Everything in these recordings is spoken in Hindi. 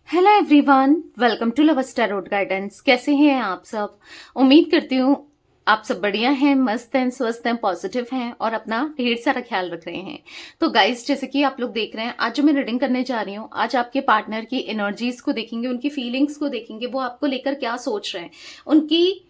Hello everyone, welcome to love tarot guidance. कैसे हैं आप सब? उम्मीद करती हूँ आप सब बढ़िया हैं, मस्त हैं, स्वस्थ हैं, पॉजिटिव हैं और अपना ढेर सारा ख्याल रख रहे हैं। तो गाइस, जैसे कि आप लोग देख रहे हैं, आज जो मैं रीडिंग करने जा रही हूँ, आज आपके पार्टनर की एनर्जीज को देखेंगे, उनकी फीलिंग्स को देखेंगे, वो आपको लेकर क्या सोच रहे हैं, उनकी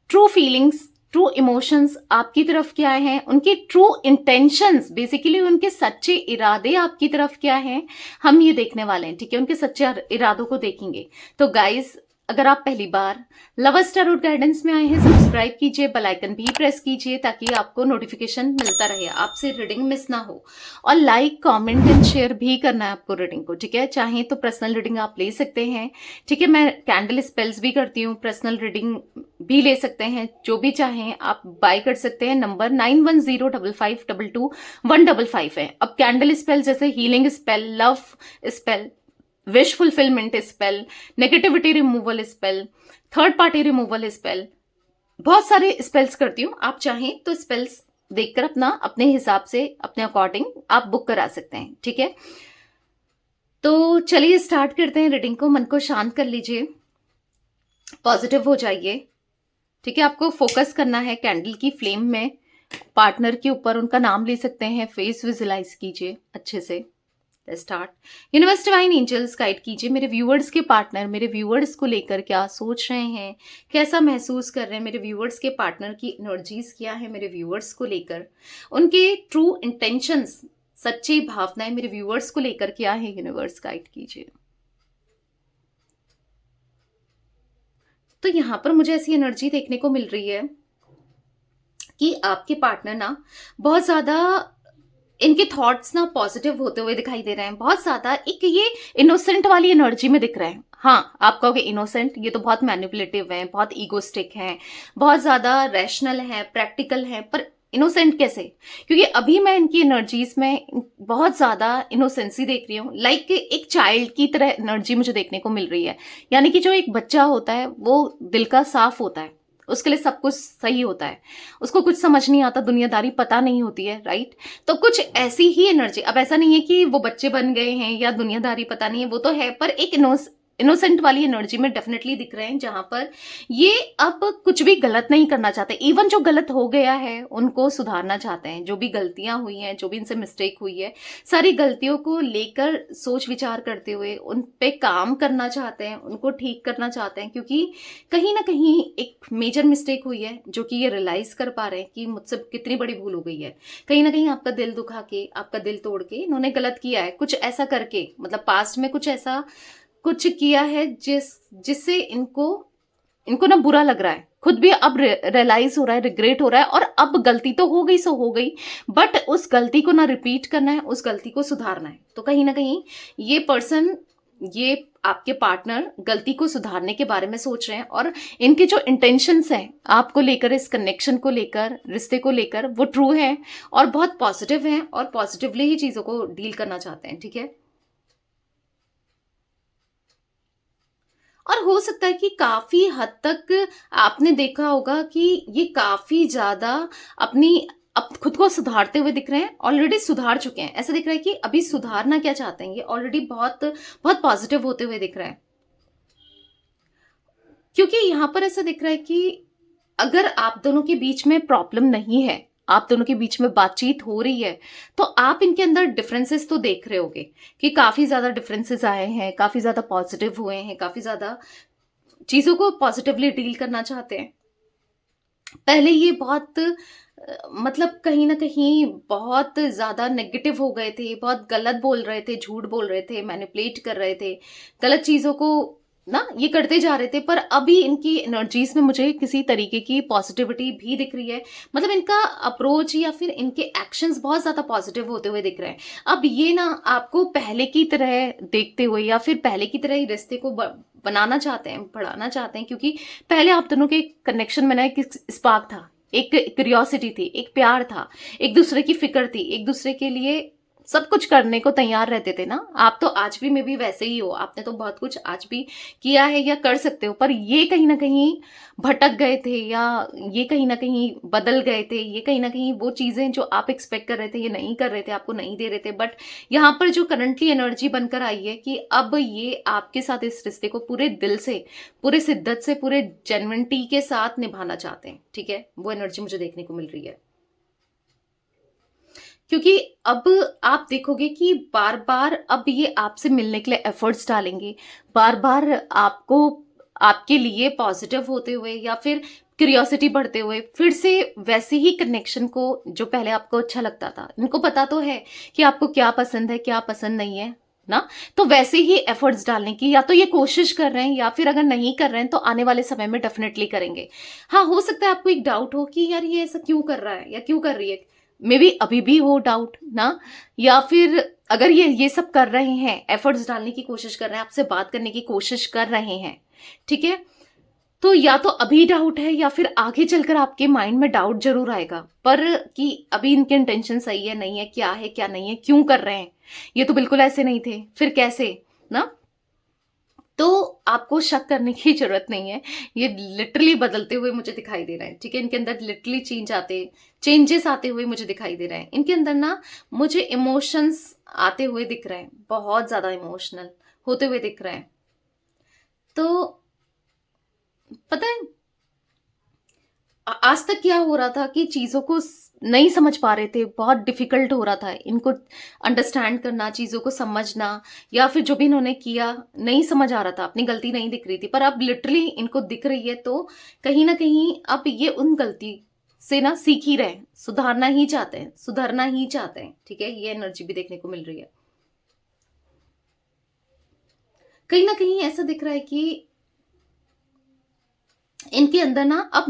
ट्रू फीलिंग्स, ट्रू इमोशंस आपकी तरफ क्या है, उनके ट्रू इंटेंशंस, बेसिकली उनके सच्चे इरादे आपकी तरफ क्या हैं, हम ये देखने वाले हैं। ठीक है, उनके सच्चे इरादों को देखेंगे। तो गाइस, अगर आप पहली बार लवर्स टैरोट गाइडेंस में आए हैं, सब्सक्राइब कीजिए, बेल आइकन भी प्रेस कीजिए ताकि आपको नोटिफिकेशन मिलता रहे, आपसे रीडिंग मिस ना हो। और लाइक, कमेंट एंड शेयर भी करना है आपको रीडिंग को। ठीक है, चाहे तो पर्सनल रीडिंग आप ले सकते हैं। ठीक है, मैं कैंडल स्पेल्स भी करती हूँ, पर्सनल रीडिंग भी ले सकते हैं। जो भी चाहें आप बाय कर सकते हैं। नंबर 9105522155 है। अब कैंडल स्पेल जैसे healing spell, love spell, wish fulfilment spell, negativity removal spell, third party removal spell, बहुत सारे स्पेल्स करती हूँ। आप चाहें तो स्पेल्स देखकर अपना अपने हिसाब से, अपने अकॉर्डिंग आप बुक करा सकते हैं। ठीक है, तो चलिए स्टार्ट करते हैं रीडिंग को। मन को शांत कर लीजिए, पॉजिटिव हो जाइए। ठीक है, आपको फोकस करना है कैंडल की फ्लेम में, पार्टनर के ऊपर। उनका नाम ले सकते हैं, फेस विजुलाइज कीजिए अच्छे से। Start. Universe divine angels guide कीजिए, मेरे व्यूअर्स के पार्टनर मेरे व्यूअर्स को लेकर क्या सोच रहे हैं, कैसा महसूस कर रहे हैं, मेरे व्यूअर्स के पार्टनर की एनर्जीज क्या है, मेरे व्यूअर्स को लेकर उनके ट्रू इंटेंशंस, सच्ची भावनाएं मेरे व्यूअर्स को लेकर क्या है, यूनिवर्स गाइड कीजिए। तो यहां पर मुझे ऐसी एनर्जी देखने को मिल रही है कि आपके पार्टनर ना बहुत ज्यादा, इनके थॉट्स ना पॉजिटिव होते हुए दिखाई दे रहे हैं। बहुत ज्यादा एक ये इनोसेंट वाली एनर्जी में दिख रहे हैं। हाँ, आप कहोगे इनोसेंट, ये तो बहुत मैनिपुलेटिव हैं, बहुत ईगोस्टिक हैं, बहुत ज्यादा रैशनल हैं, प्रैक्टिकल हैं, पर इनोसेंट कैसे? क्योंकि अभी मैं इनकी एनर्जीज में बहुत ज्यादा इनोसेंसी देख रही हूँ। लाइक एक चाइल्ड की तरह एनर्जी मुझे देखने को मिल रही है। यानी कि जो एक बच्चा होता है वो दिल का साफ होता है, उसके लिए सब कुछ सही होता है, उसको कुछ समझ नहीं आता, दुनियादारी पता नहीं होती है, राइट? तो कुछ ऐसी ही एनर्जी। अब ऐसा नहीं है कि वो बच्चे बन गए हैं या दुनियादारी पता नहीं है, वो तो है, पर एक इनोसेंट वाली एनर्जी में डेफिनेटली दिख रहे हैं, जहां पर ये अब कुछ भी गलत नहीं करना चाहते। इवन जो गलत हो गया है उनको सुधारना चाहते हैं। जो भी गलतियां हुई हैं, जो भी इनसे मिस्टेक हुई है, सारी गलतियों को लेकर सोच विचार करते हुए उन पे काम करना चाहते हैं, उनको ठीक करना चाहते हैं। क्योंकि कहीं ना कहीं एक मेजर मिस्टेक हुई है, जो कि ये रियलाइज कर पा रहे हैं कि मुझसे कितनी बड़ी भूल हो गई है। कहीं ना कहीं आपका दिल दुखा के, आपका दिल तोड़ के इन्होंने गलत किया है, कुछ ऐसा करके, मतलब पास्ट में कुछ ऐसा कुछ किया है जिससे इनको इनको ना बुरा लग रहा है। खुद भी अब रियलाइज हो रहा है, रिग्रेट हो रहा है, और अब गलती तो हो गई सो हो गई, बट उस गलती को ना रिपीट करना है, उस गलती को सुधारना है। तो कहीं ना कहीं ये पर्सन, ये आपके पार्टनर गलती को सुधारने के बारे में सोच रहे हैं, और इनके जो इंटेंशंस हैं आपको लेकर, इस कनेक्शन को लेकर, रिश्ते को लेकर, वो ट्रू है और बहुत पॉजिटिव हैं, और पॉजिटिवली ही चीजों को डील करना चाहते हैं। ठीक है, और हो सकता है कि काफी हद तक आपने देखा होगा कि ये काफी ज्यादा अपनी अब खुद को सुधारते हुए दिख रहे हैं, ऑलरेडी सुधार चुके हैं। ऐसा दिख रहा है कि अभी सुधारना क्या चाहते हैं, ये ऑलरेडी बहुत बहुत पॉजिटिव होते हुए दिख रहा है। क्योंकि यहां पर ऐसा दिख रहा है कि अगर आप दोनों के बीच में प्रॉब्लम नहीं है, आप दोनों के बीच में बातचीत हो रही है, तो आप इनके अंदर डिफरेंसेस तो देख रहे होगे कि काफी ज्यादा डिफरेंसेस आए हैं, काफी ज्यादा पॉजिटिव हुए हैं, काफी ज्यादा चीजों को पॉजिटिवली डील करना चाहते हैं। पहले ये बहुत मतलब कहीं ना कहीं बहुत ज्यादा नेगेटिव हो गए थे, बहुत गलत बोल रहे थे, झूठ बोल रहे थे, मैनिपुलेट कर रहे थे, गलत चीजों को ना ये करते जा रहे थे। पर अभी इनकी एनर्जीज में मुझे किसी तरीके की पॉजिटिविटी भी दिख रही है। मतलब इनका अप्रोच या फिर इनके एक्शंस बहुत ज्यादा पॉजिटिव होते हुए दिख रहे हैं। अब ये ना आपको पहले की तरह देखते हुए या फिर पहले की तरह ही रिश्ते को बनाना चाहते हैं, बढ़ाना चाहते हैं। क्योंकि पहले आप दोनों के कनेक्शन में ना एक स्पार्क था, एक क्यूरियोसिटी थी, एक प्यार था, एक दूसरे की फिक्र थी, एक दूसरे के लिए सब कुछ करने को तैयार रहते थे ना। आप तो आज भी में भी वैसे ही हो, आपने तो बहुत कुछ आज भी किया है या कर सकते हो, पर ये कहीं ना कहीं भटक गए थे, या ये कहीं ना कहीं बदल गए थे, ये कहीं ना कहीं वो चीजें जो आप एक्सपेक्ट कर रहे थे ये नहीं कर रहे थे, आपको नहीं दे रहे थे। बट यहाँ पर जो करंटली एनर्जी बनकर आई है कि अब ये आपके साथ इस रिश्ते को पूरे दिल से, पूरे शिद्दत से, पूरे जेन्युइनिटी के साथ निभाना चाहते हैं। ठीक है, वो एनर्जी मुझे देखने को मिल रही है। क्योंकि अब आप देखोगे कि बार बार अब ये आपसे मिलने के लिए एफर्ट्स डालेंगे, बार बार आपको, आपके लिए पॉजिटिव होते हुए या फिर क्यूरियोसिटी बढ़ते हुए फिर से वैसे ही कनेक्शन को, जो पहले आपको अच्छा लगता था, इनको पता तो है कि आपको क्या पसंद है क्या पसंद नहीं है ना, तो वैसे ही एफर्ट्स डालने की या तो ये कोशिश कर रहे हैं, या फिर अगर नहीं कर रहे हैं तो आने वाले समय में डेफिनेटली करेंगे। हाँ, हो सकता है आपको एक डाउट हो कि यार ये ऐसा क्यों कर रहा है या क्यों कर रही है, मे बी अभी भी हो डाउट ना, या फिर अगर ये सब कर रहे हैं, एफर्ट्स डालने की कोशिश कर रहे हैं, आपसे बात करने की कोशिश कर रहे हैं, ठीक है, तो या तो अभी डाउट है या फिर आगे चलकर आपके माइंड में डाउट जरूर आएगा, पर कि अभी इनके इंटेंशन सही है नहीं है, क्या है क्या नहीं है, क्यों कर रहे हैं, ये तो बिल्कुल ऐसे नहीं थे, फिर कैसे ना। तो आपको शक करने की जरूरत नहीं है, ये लिटरली बदलते हुए मुझे दिखाई दे रहा है। ठीक है, इनके अंदर लिटरली चेंजेस आते हुए मुझे दिखाई दे रहे हैं। इनके अंदर ना मुझे इमोशंस आते हुए दिख रहे हैं, बहुत ज्यादा इमोशनल होते हुए दिख रहे हैं। तो पता है आज तक क्या हो रहा था कि चीजों को नहीं समझ पा रहे थे, बहुत डिफिकल्ट हो रहा था इनको अंडरस्टैंड करना, चीजों को समझना, या फिर जो भी इन्होंने किया नहीं समझ आ रहा था, अपनी गलती नहीं दिख रही थी, पर अब लिटरली इनको दिख रही है। तो कहीं ना कहीं अब ये उन गलती से ना सीख ही रहे हैं, सुधारना ही चाहते हैं, सुधरना ही चाहते हैं। ठीक है, ये एनर्जी भी देखने को मिल रही है। कहीं ना कहीं ऐसा दिख रहा है कि इनके अंदर ना अब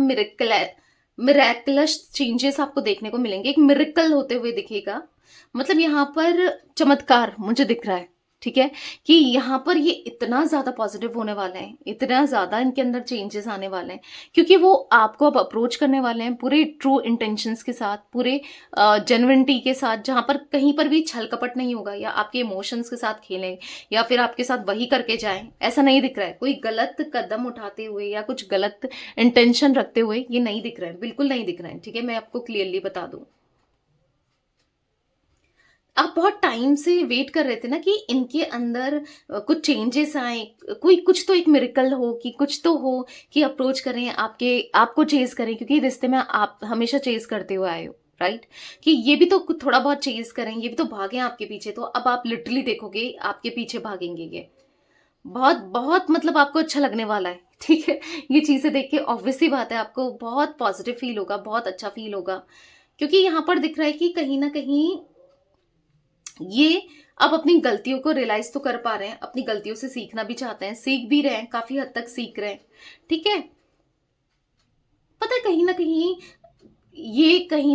मिरेकलस चेंजेस आपको देखने को मिलेंगे, एक मिरेकल होते हुए दिखेगा। मतलब यहाँ पर चमत्कार मुझे दिख रहा है। ठीक है, कि यहाँ पर ये इतना ज्यादा पॉजिटिव होने वाले हैं, इतना ज्यादा इनके अंदर चेंजेस आने वाले हैं, क्योंकि वो आपको अब अप्रोच करने वाले हैं पूरे ट्रू इंटेंशंस के साथ, पूरे जेन्युइनिटी के साथ, जहां पर कहीं पर भी छल कपट नहीं होगा, या आपके इमोशंस के साथ खेलें या फिर आपके साथ वही करके जाएं, ऐसा नहीं दिख रहा है। कोई गलत कदम उठाते हुए या कुछ गलत इंटेंशन रखते हुए ये नहीं दिख रहा है, बिल्कुल नहीं दिख रहा है। ठीक है, मैं आपको क्लियरली बता दूं, आप बहुत टाइम से वेट कर रहे थे ना कि इनके अंदर कुछ चेंजेस आए, कोई कुछ तो एक मिरेकल हो, कि कुछ तो हो कि अप्रोच करें, आपको चेज करें, क्योंकि रिश्ते में आप हमेशा चेज करते हुए आए हो, राइट, कि ये भी तो थोड़ा बहुत चेज करें, ये भी तो भागे आपके पीछे। तो अब आप लिटरली देखोगे आपके पीछे भागेंगे ये, बहुत बहुत, मतलब आपको अच्छा लगने वाला है। ठीक है, ये चीजें देख के ऑब्वियस सी बात है आपको बहुत पॉजिटिव फील होगा, बहुत अच्छा फील होगा, क्योंकि यहाँ पर दिख रहा है कि कहीं ना कहीं ये अब अपनी गलतियों को रियलाइज तो कर पा रहे हैं, अपनी गलतियों से सीखना भी चाहते हैं, सीख भी रहे हैं, काफी हद तक सीख रहे हैं। ठीक है, पता है कहीं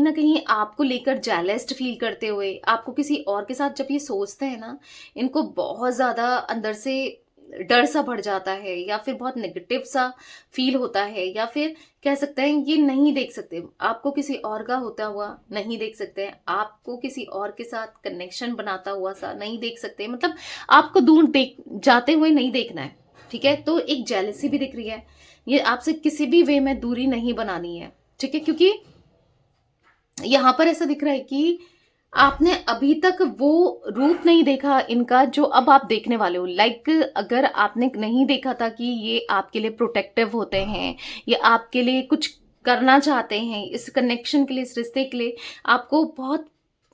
ना कहीं आपको लेकर जेलस्ड फील करते हुए, आपको किसी और के साथ जब ये सोचते हैं ना, इनको बहुत ज्यादा अंदर से डर सा बढ़ जाता है, या फिर बहुत नेगेटिव सा फील होता है, या फिर कह सकते हैं ये नहीं देख सकते आपको किसी और का होता हुआ, नहीं देख सकते हैं आपको किसी और के साथ कनेक्शन बनाता हुआ सा नहीं देख सकते, मतलब आपको दूर देख जाते हुए नहीं देखना है। ठीक है, तो एक जेलसी भी दिख रही है, ये आपसे किसी भी वे में दूरी नहीं बनानी है। ठीक है, क्योंकि यहां पर ऐसा दिख रहा है कि आपने अभी तक वो रूप नहीं देखा इनका जो अब आप देखने वाले हो। लाइक अगर आपने नहीं देखा था कि ये आपके लिए प्रोटेक्टिव होते हैं, ये आपके लिए कुछ करना चाहते हैं, इस कनेक्शन के लिए, इस रिश्ते के लिए आपको बहुत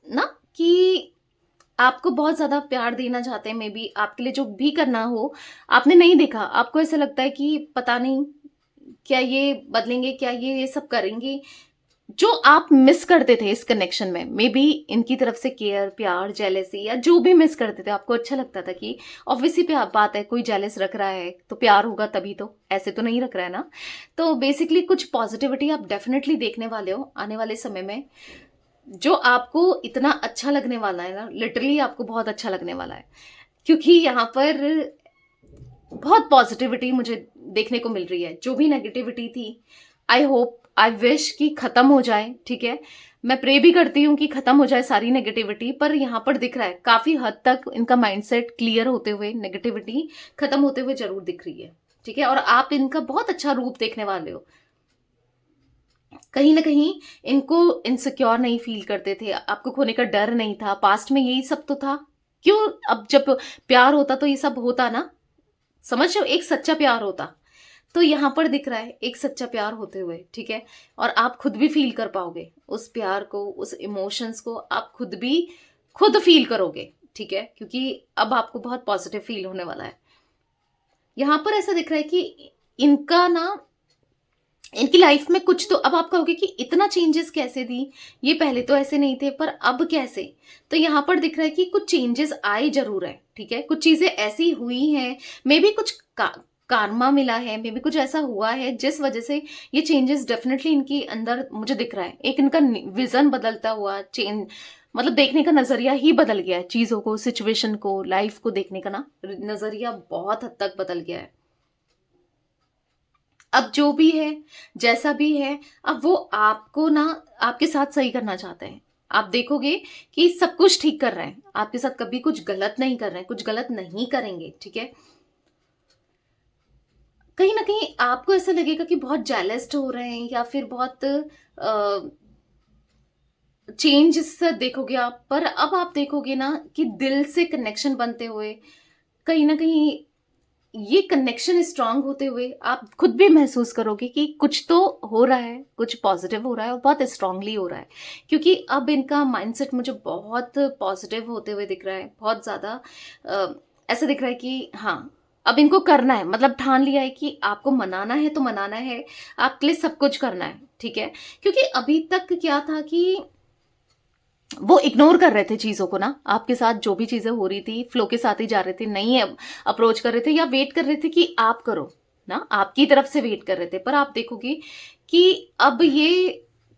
ना, कि आपको बहुत ज्यादा प्यार देना चाहते हैं, मे बी आपके लिए जो भी करना हो आपने नहीं देखा, आपको ऐसा लगता है कि पता नहीं क्या ये बदलेंगे, क्या ये सब करेंगे, जो आप मिस करते थे इस कनेक्शन में, मे बी इनकी तरफ से केयर, प्यार, जेलेसी, या जो भी मिस करते थे, आपको अच्छा लगता था कि ऑब्वियसली बात है, कोई जेलस रख रहा है तो प्यार होगा तभी, तो ऐसे तो नहीं रख रहा है ना। तो बेसिकली कुछ पॉजिटिविटी आप डेफिनेटली देखने वाले हो आने वाले समय में, जो आपको इतना अच्छा लगने वाला है ना, लिटरली आपको बहुत अच्छा लगने वाला है, क्योंकि यहाँ पर बहुत पॉजिटिविटी मुझे देखने को मिल रही है। जो भी नेगेटिविटी थी, आई होप आई विश कि खत्म हो जाए, ठीक है। मैं प्रे भी करती हूँ कि खत्म हो जाए सारी नेगेटिविटी, पर यहाँ पर दिख रहा है काफी हद तक इनका माइंडसेट क्लियर होते हुए, नेगेटिविटी खत्म होते हुए जरूर दिख रही है, ठीक है। और आप इनका बहुत अच्छा रूप देखने वाले हो। कहीं ना कहीं इनको इनसिक्योर नहीं फील करते थे, आपको खोने का डर नहीं था, पास्ट में यही सब तो था। क्यों, अब जब प्यार होता तो ये सब होता ना, समझ रहे हो, एक सच्चा प्यार होता। तो यहां पर दिख रहा है एक सच्चा प्यार होते हुए, ठीक है। और आप खुद भी फील कर पाओगे उस प्यार को, उस इमोशंस को आप खुद भी खुद फील करोगे, ठीक है, क्योंकि अब आपको बहुत पॉजिटिव फील होने वाला है। यहां पर ऐसा दिख रहा है कि इनका ना, इनकी लाइफ में कुछ तो, अब आप कहोगे कि इतना चेंजेस कैसे दी, ये पहले तो ऐसे नहीं थे पर अब कैसे। तो यहाँ पर दिख रहा है कि कुछ चेंजेस आए जरूर है, ठीक है। कुछ चीजें ऐसी हुई हैं, मे बी कुछ कार्मा मिला है, मे बी कुछ ऐसा हुआ है जिस वजह से ये चेंजेस डेफिनेटली इनके अंदर मुझे दिख रहा है। एक इनका विजन बदलता हुआ चेंज, मतलब देखने का नजरिया ही बदल गया है, चीजों को, सिचुएशन को, लाइफ को देखने का ना नजरिया बहुत हद तक बदल गया है। अब जो भी है, जैसा भी है, अब वो आपको ना आपके साथ सही करना चाहते हैं। आप देखोगे कि सब कुछ ठीक कर रहे हैं आपके साथ, कभी कुछ गलत नहीं कर रहे हैं, कुछ गलत नहीं करेंगे, ठीक है। कहीं ना कहीं आपको ऐसा लगेगा कि बहुत जेलस्ड हो रहे हैं, या फिर बहुत चेंज देखोगे आप। पर अब आप देखोगे ना कि दिल से कनेक्शन बनते हुए, कहीं ना कहीं ये कनेक्शन स्ट्रांग होते हुए आप खुद भी महसूस करोगे कि कुछ तो हो रहा है, कुछ पॉजिटिव हो रहा है और बहुत स्ट्रांगली हो रहा है। क्योंकि अब इनका माइंडसेट मुझे बहुत पॉजिटिव होते हुए दिख रहा है, बहुत ज्यादा ऐसा दिख रहा है कि हाँ, अब इनको करना है, मतलब ठान लिया है कि आपको मनाना है तो मनाना है, आपके लिए सब कुछ करना है, ठीक है। क्योंकि अभी तक क्या था कि वो इग्नोर कर रहे थे चीजों को ना, आपके साथ जो भी चीजें हो रही थी फ्लो के साथ ही जा रहे थे, नहीं अप्रोच कर रहे थे या वेट कर रहे थे कि आप करो ना, आपकी तरफ से वेट कर रहे थे। पर आप देखोगे कि अब ये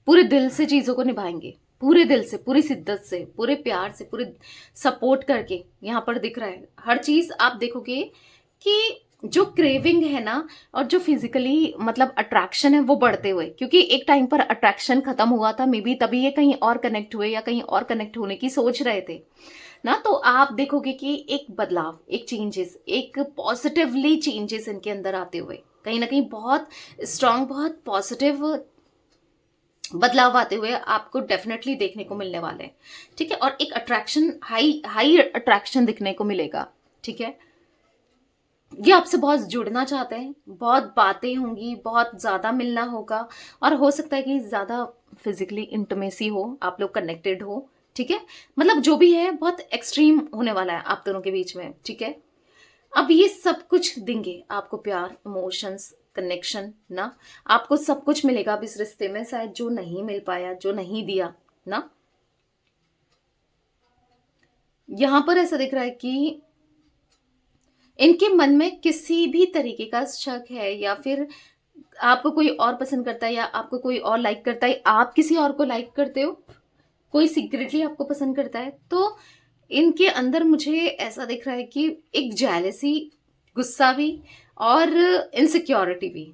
पूरे दिल से चीजों को निभाएंगे, पूरे दिल से, पूरी शिद्दत से, पूरे प्यार से, पूरे सपोर्ट करके। यहाँ पर दिख रहा है हर चीज आप देखोगे कि जो क्रेविंग है ना, और जो फिजिकली मतलब अट्रैक्शन है वो बढ़ते हुए, क्योंकि एक टाइम पर अट्रैक्शन खत्म हुआ था, मे बी तभी ये कहीं और कनेक्ट हुए या कहीं और कनेक्ट होने की सोच रहे थे ना। तो आप देखोगे कि एक बदलाव, एक चेंजेस, एक पॉजिटिवली चेंजेस इनके अंदर आते हुए, कहीं ना कहीं बहुत स्ट्रांग, बहुत पॉजिटिव बदलाव आते हुए आपको डेफिनेटली देखने को मिलने वाले हैं, ठीक है। और एक अट्रैक्शन, हाई हाई अट्रैक्शन दिखने को मिलेगा, ठीक है। ये आपसे बहुत जुड़ना चाहते हैं, बहुत बातें होंगी, बहुत ज्यादा मिलना होगा, और हो सकता है कि ज्यादा फिजिकली इंटीमेसी हो, आप लोग कनेक्टेड हो, ठीक है। मतलब जो भी है बहुत एक्सट्रीम होने वाला है आप दोनों के बीच में, ठीक है। अब ये सब कुछ देंगे आपको, प्यार, इमोशंस, कनेक्शन ना, आपको सब कुछ मिलेगा अब इस रिश्ते में, शायद जो नहीं मिल पाया, जो नहीं दिया ना। यहां पर ऐसा दिख रहा है कि इनके मन में किसी भी तरीके का शक है, या फिर आपको कोई और पसंद करता है, या आपको कोई और लाइक करता है, आप किसी और को लाइक करते हो, कोई सीक्रेटली आपको पसंद करता है। तो इनके अंदर मुझे ऐसा दिख रहा है कि एक जेलसी, गुस्सा भी, और इनसिक्योरिटी भी,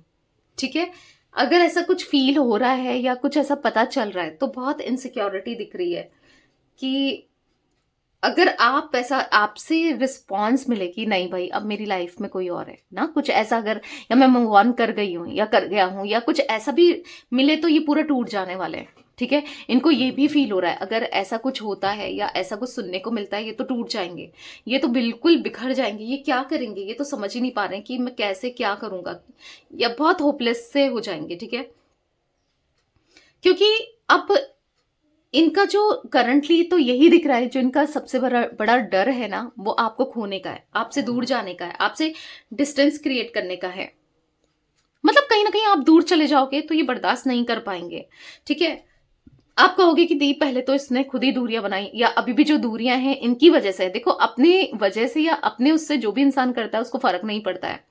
ठीक है। अगर ऐसा कुछ फील हो रहा है या कुछ ऐसा पता चल रहा है तो बहुत इनसिक्योरिटी दिख रही है कि अगर आप ऐसा, आपसे रिस्पॉन्स मिले कि नहीं भाई अब मेरी लाइफ में कोई और है ना, कुछ ऐसा, अगर या मैं मूव ऑन कर गई हूं या कर गया हूं, या कुछ ऐसा भी मिले, तो ये पूरा टूट जाने वाले हैं, ठीक है। इनको ये भी फील हो रहा है अगर ऐसा कुछ होता है या ऐसा कुछ सुनने को मिलता है, ये तो टूट जाएंगे, ये तो बिल्कुल बिखर जाएंगे, ये क्या करेंगे, ये तो समझ ही नहीं पा रहे हैं कि मैं कैसे क्या करूंगा, या बहुत होपलेस से हो जाएंगे, ठीक है। क्योंकि अब इनका जो करंटली तो यही दिख रहा है, जो इनका सबसे बड़ा बड़ा डर है ना, वो आपको खोने का है, आपसे दूर जाने का है, आपसे डिस्टेंस क्रिएट करने का है। मतलब कहीं ना कहीं आप दूर चले जाओगे तो ये बर्दाश्त नहीं कर पाएंगे, ठीक है। आप कहोगे कि दी पहले तो इसने खुद ही दूरियां बनाई, या अभी भी जो दूरियां हैं इनकी वजह से है। देखो, अपने वजह से या अपने उससे जो भी इंसान करता है उसको फर्क नहीं पड़ता है,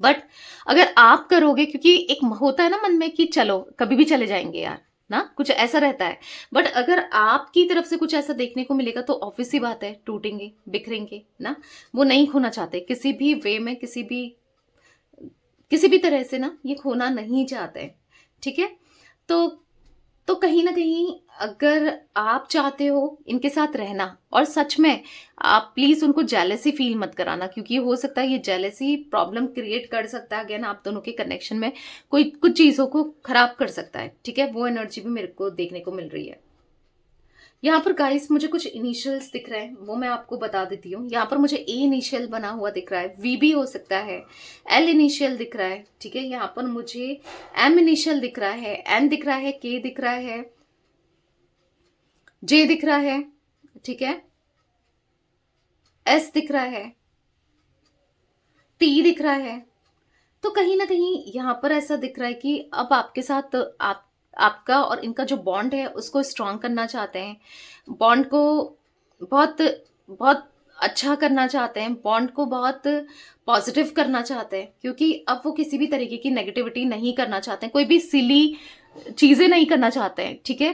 बट अगर आप करोगे, क्योंकि एक होता है ना मन में कि चलो कभी भी चले जाएंगे यार ना, कुछ ऐसा रहता है। बट अगर आपकी तरफ से कुछ ऐसा देखने को मिलेगा तो ऑब्वियस सी बात है, टूटेंगे, बिखरेंगे ना। वो नहीं खोना चाहते किसी भी वे में, किसी भी तरह से ना, ये खोना नहीं चाहते, ठीक है। तो कहीं ना कहीं अगर आप चाहते हो इनके साथ रहना, और सच में आप प्लीज उनको जेलेसी फील मत कराना, क्योंकि हो सकता है ये जेलेसी प्रॉब्लम क्रिएट कर सकता है अगेन आप दोनों के कनेक्शन में, कोई कुछ चीजों को खराब कर सकता है, ठीक है। वो एनर्जी भी मेरे को देखने को मिल रही है। यहाँ पर गाइस मुझे कुछ इनिशियल्स दिख रहे हैं, वो मैं आपको बता देती हूँ। यहाँ पर मुझे ए इनिशियल बना हुआ दिख रहा है, वी भी हो सकता है, एल इनिशियल दिख रहा है, ठीक है। यहाँ पर मुझे एम इनिशियल दिख रहा है, एन दिख रहा है, के दिख रहा है, जे दिख रहा है, ठीक है, एस दिख रहा है, टी दिख रहा है। तो कहीं ना कहीं यहाँ पर ऐसा दिख रहा है कि अब आपके साथ आपका और इनका जो बॉन्ड है उसको स्ट्रांग करना चाहते हैं, बॉन्ड को बहुत बहुत अच्छा करना चाहते हैं, बॉन्ड को बहुत पॉजिटिव करना चाहते हैं, क्योंकि अब वो किसी भी तरीके की नेगेटिविटी नहीं करना चाहते हैं, कोई भी सिली चीजें नहीं करना चाहते हैं, ठीक है।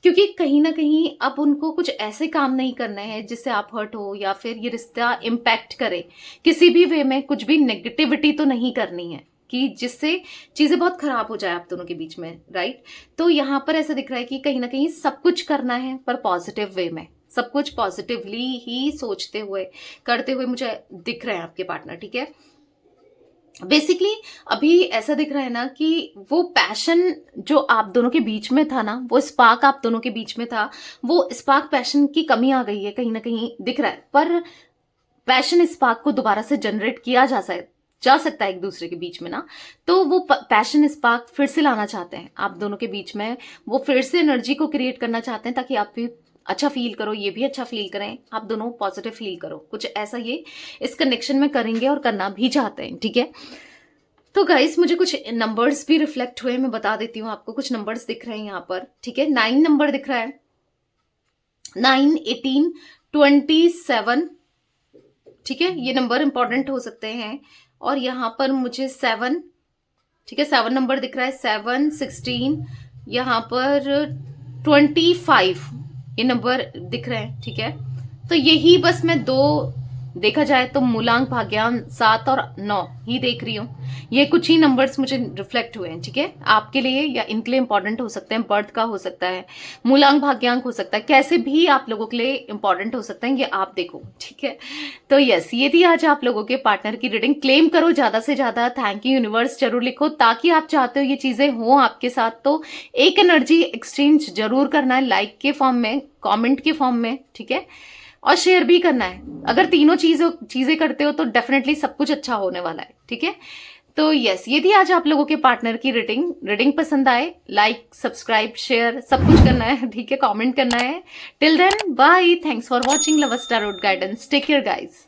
क्योंकि कहीं ना कहीं अब उनको कुछ ऐसे काम नहीं करने हैं जिससे आप हर्ट हो या फिर ये रिश्ता इम्पैक्ट करे किसी भी वे में, कुछ भी नेगेटिविटी तो नहीं करनी है कि जिससे चीजें बहुत खराब हो जाए आप दोनों के बीच में, राइट। तो यहाँ पर ऐसा दिख रहा है कि कहीं ना कहीं सब कुछ करना है पर पॉजिटिव वे में, सब कुछ पॉजिटिवली ही सोचते हुए करते हुए मुझे दिख रहे हैं आपके पार्टनर, ठीक है। बेसिकली अभी ऐसा दिख रहा है ना कि वो पैशन जो आप दोनों के बीच में था ना, वो स्पार्क आप दोनों के बीच में था, वो स्पार्क पैशन की कमी आ गई है, कहीं ना कहीं दिख रहा है। पर पैशन स्पार्क को दोबारा से जनरेट किया जा सकता है एक दूसरे के बीच में ना। तो वो पैशन स्पार्क फिर से लाना चाहते हैं आप दोनों के बीच में, वो फिर से एनर्जी को क्रिएट करना चाहते हैं ताकि आप भी अच्छा फील करो, ये भी अच्छा फील करें, आप दोनों पॉजिटिव फील करो, कुछ ऐसा ये इस कनेक्शन में करेंगे और करना भी चाहते हैं, ठीक है। तो गाइस मुझे कुछ नंबर्स भी रिफ्लेक्ट हुए, मैं बता देती हूँ आपको। कुछ नंबर्स दिख रहे हैं यहाँ पर, ठीक है। 9 नंबर दिख रहा है, 9, 18, 27, ठीक है, ये नंबर इंपॉर्टेंट हो सकते हैं। और यहाँ पर मुझे 7, ठीक है, 7 नंबर दिख रहा है, 7, 16, यहाँ पर 25 ये नंबर दिख रहे हैं, ठीक है। तो यही बस मैं दो, देखा जाए तो मूलांक भाग्यांक 7 और 9 ही देख रही हूँ। ये कुछ ही नंबर्स मुझे रिफ्लेक्ट हुए हैं, ठीक है। आपके लिए या इनके लिए इंपॉर्टेंट हो सकते हैं, बर्थ का हो सकता है, मूलांक भाग्यांक हो सकता है, कैसे भी आप लोगों के लिए इंपॉर्टेंट हो सकते हैं, ये आप देखो, ठीक है। तो यस, ये थी आज आप लोगों के पार्टनर की रीडिंग। क्लेम करो ज्यादा से ज्यादा, थैंक यू यूनिवर्स जरूर लिखो, ताकि आप चाहते हो ये चीजें हो आपके साथ तो एक एनर्जी एक्सचेंज जरूर करना है, लाइक के फॉर्म में, कॉमेंट के फॉर्म में, ठीक है, और शेयर भी करना है। अगर तीनों चीजें करते हो तो डेफिनेटली सब कुछ अच्छा होने वाला है, ठीक है। तो यस, ये थी आज आप लोगों के पार्टनर की रीडिंग पसंद आए लाइक, सब्सक्राइब, शेयर सब कुछ करना है, ठीक है, कमेंट करना है। Till then bye, thanks for watching love star road guidance, take care guys.